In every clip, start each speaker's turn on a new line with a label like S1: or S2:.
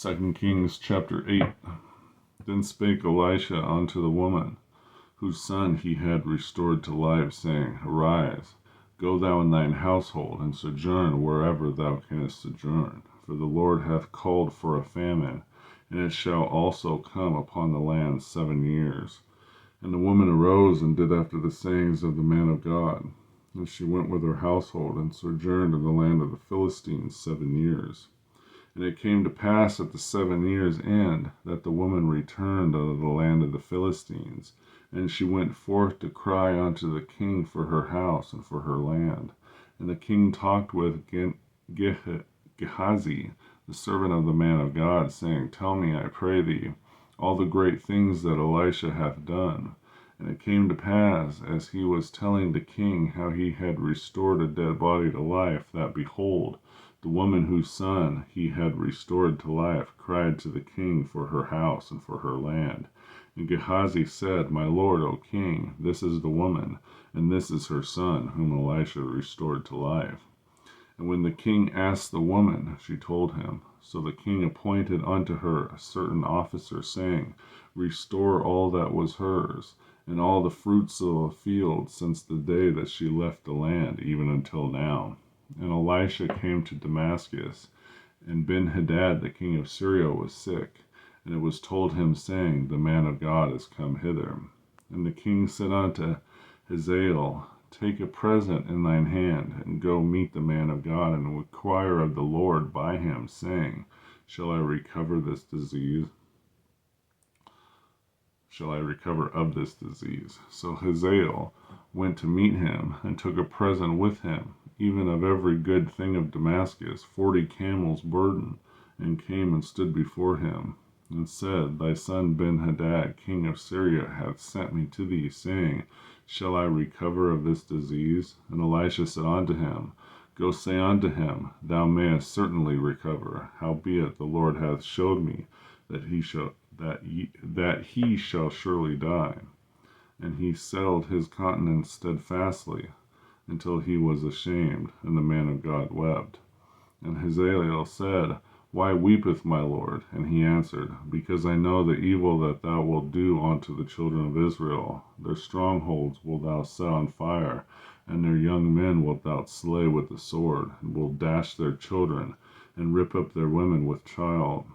S1: 2 Kings chapter 8. Then spake Elisha unto the woman, whose son he had restored to life, saying, Arise, go thou in thine household, and sojourn wherever thou canst sojourn. For the Lord hath called for a famine, and it shall also come upon the land 7 years. And the woman arose and did after the sayings of the man of God. And she went with her household, and sojourned in the land of the Philistines 7 years. And it came to pass at the 7 years' end that the woman returned out of the land of the Philistines, and she went forth to cry unto the king for her house and for her land. And the king talked with Gehazi, the servant of the man of God, saying, Tell me, I pray thee, all the great things that Elisha hath done. And it came to pass, as he was telling the king how he had restored a dead body to life, that, behold, the woman whose son he had restored to life cried to the king for her house and for her land. And Gehazi said, My lord, O king, this is the woman, and this is her son, whom Elisha restored to life. And when the king asked the woman, she told him. So the king appointed unto her a certain officer, saying, Restore all that was hers, and all the fruits of the field since the day that she left the land, even until now. And Elisha came to Damascus, and Ben-Hadad the king of Syria was sick. And it was told him, saying, The man of God is come hither. And the king said unto Hazael, Take a present in thine hand, and go meet the man of God, and inquire of the Lord by him, saying, Shall I recover this disease? Shall I recover of this disease? So Hazael went to meet him, and took a present with him, even of every good thing of Damascus, 40 camels burden, and came and stood before him, and said, Thy son Ben-Hadad, king of Syria, hath sent me to thee, saying, Shall I recover of this disease? And Elisha said unto him, Go say unto him, Thou mayest certainly recover. Howbeit the Lord hath showed me that he shall surely die. And he settled his countenance steadfastly, until he was ashamed, and the man of God wept. And Hazael said, Why weepeth my lord? And he answered, Because I know the evil that thou wilt do unto the children of Israel. Their strongholds wilt thou set on fire, and their young men wilt thou slay with the sword, and wilt dash their children, and rip up their women with child.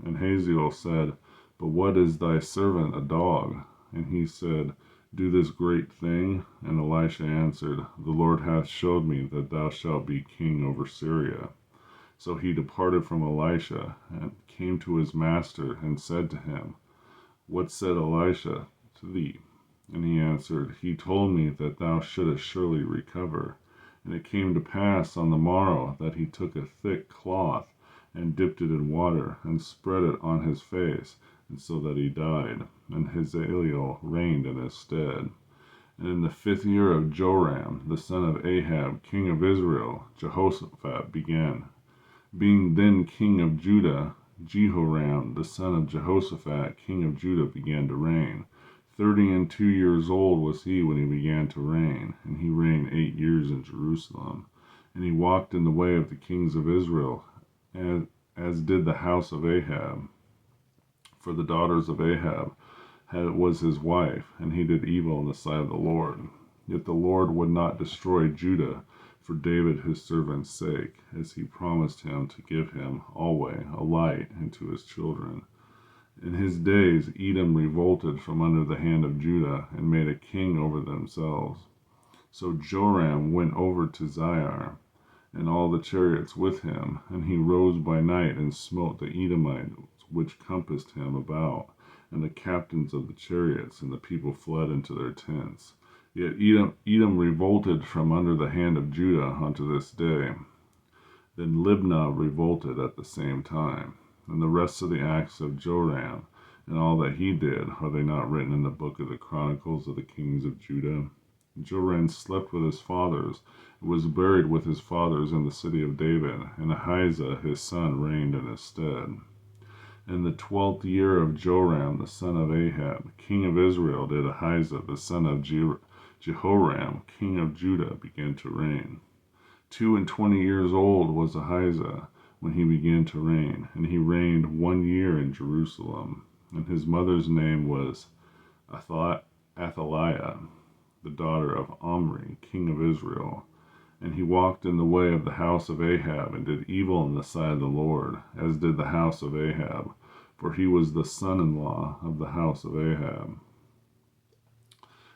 S1: And Hazael said, But what is thy servant, a dog? And he said, Do this great thing? And Elisha answered, The Lord hath showed me that thou shalt be king over Syria. So he departed from Elisha, and came to his master, and said to him, What said Elisha to thee? And he answered, He told me that thou shouldest surely recover. And it came to pass on the morrow that he took a thick cloth, and dipped it in water, and spread it on his face, and so that he died. And Hazael reigned in his stead. And in the 5th year of Joram, the son of Ahab, king of Israel, Jehoshaphat began. Being then king of Judah, Jehoram, the son of Jehoshaphat, king of Judah, began to reign. 32 years old was he when he began to reign, and he reigned 8 years in Jerusalem. And he walked in the way of the kings of Israel, as did the house of Ahab. For the daughters of Ahab was his wife, and he did evil in the sight of the Lord. Yet the Lord would not destroy Judah for David his servant's sake, as he promised him to give him always a light into his children. In his days Edom revolted from under the hand of Judah, and made a king over themselves. So Joram went over to Zair, and all the chariots with him, and he rose by night and smote the Edomites which compassed him about, and the captains of the chariots, and the people fled into their tents. Yet Edom revolted from under the hand of Judah unto this day. Then Libnah revolted at the same time. And the rest of the acts of Joram, and all that he did, are they not written in the book of the Chronicles of the kings of Judah? Joram slept with his fathers, and was buried with his fathers in the city of David, and Ahijah his son reigned in his stead. In the 12th year of Joram the son of Ahab, king of Israel, did Ahijah the son of Jehoram, king of Judah, began to reign. 22 years old was Ahijah when he began to reign, and he reigned 1 year in Jerusalem. And his mother's name was Athaliah, the daughter of Omri, king of Israel. And he walked in the way of the house of Ahab, and did evil in the sight of the Lord, as did the house of Ahab, for he was the son-in-law of the house of Ahab.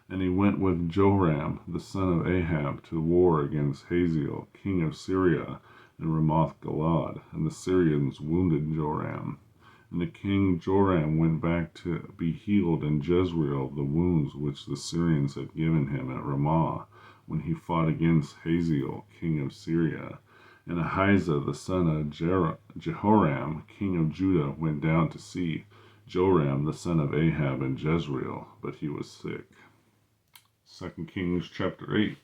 S1: And he went with Joram, the son of Ahab, to war against Hazael, king of Syria, in Ramoth-Gilead, and the Syrians wounded Joram. And the king Joram went back to be healed in Jezreel of the wounds which the Syrians had given him at Ramah, when he fought against Hazael, king of Syria. And Ahijah, the son of Jehoram, king of Judah, went down to see Joram, the son of Ahab, in Jezreel, but he was sick. 2 Kings chapter 8.